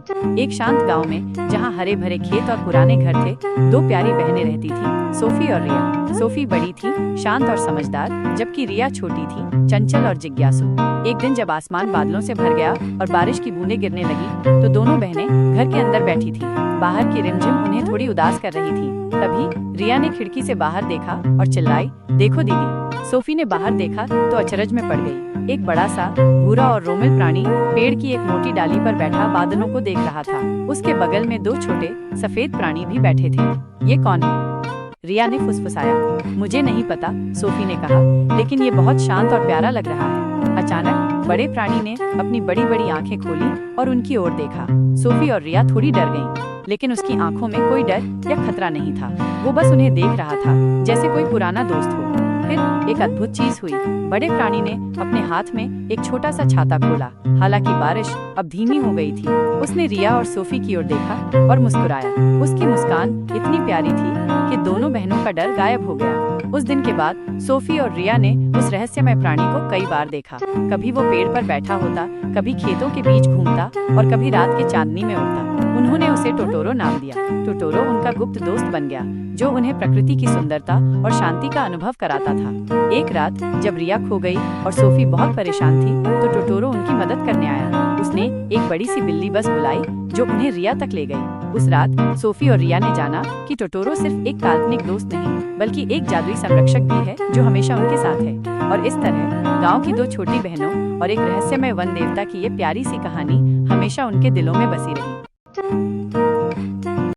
कहानी। एक शांत गांव में जहां हरे भरे खेत और पुराने घर थे, दो प्यारी बहनें रहती थीं, सोफी और रिया। सोफी बड़ी थी, शांत और समझदार, जबकि रिया छोटी थी, चंचल और जिज्ञासु। एक दिन जब आसमान बादलों से भर गया और बारिश की बूंदें गिरने लगी, तो दोनों बहनें घर के अंदर बैठी थीं। बाहर की रिमझिम उन्हें थोड़ी उदास कर रही थी। तभी रिया ने खिड़की से बाहर देखा और चिल्लाई, देखो दीदी। सोफी ने बाहर देखा तो अचरज में पड़ गई। एक बड़ा सा भूरा और रोमिल प्राणी पेड़ की एक मोटी डाली पर बैठा बादलों को देख रहा था। उसके बगल में दो छोटे सफेद प्राणी भी बैठे थे। ये कौन है? रिया ने फुसफुसाया। मुझे नहीं पता, सोफी ने कहा, लेकिन ये बहुत शांत और प्यारा लग रहा है। अचानक बड़े प्राणी ने अपनी बड़ी बड़ी आंखें खोली और उनकी ओर देखा। सोफी और रिया थोड़ी डर गईं, लेकिन उसकी आंखों में कोई डर या खतरा नहीं था। वो बस उन्हें देख रहा था जैसे कोई पुराना दोस्त हो। फिर एक अद्भुत चीज हुई। बड़े प्राणी ने अपने हाथ में एक छोटा सा छाता खोला। हालांकि बारिश अब धीमी हो गई थी। उसने रिया और सोफी की ओर देखा और मुस्कुराया। उसकी मुस्कान इतनी प्यारी थी कि दोनों बहनों का डर गायब हो गया। उस दिन के बाद सोफी और रिया ने उस रहस्यमय प्राणी को कई बार देखा। कभी वो पेड़ पर बैठा होता, कभी खेतों के बीच घूमता और कभी रात के चांदनी में उड़ता। उन्होंने उसे टोटोरो नाम दिया। टोटोरो उनका गुप्त दोस्त बन गया, जो उन्हें प्रकृति की सुंदरता और शांति का अनुभव कराता था। एक रात जब रिया खो गई और सोफी बहुत परेशान थी, तो टोटोरो उनकी मदद करने आया। उसने एक बड़ी सी बिल्ली बस बुलाई जो उन्हें रिया तक ले गई। उस रात सोफी और रिया ने जाना कि टोटोरो सिर्फ एक काल्पनिक दोस्त नहीं, बल्कि एक जादुई संरक्षक भी है जो हमेशा उनके साथ है। और इस तरह गांव की दो छोटी बहनों और एक रहस्यमय वन देवता की ये प्यारी सी कहानी हमेशा उनके दिलों में बसी रही।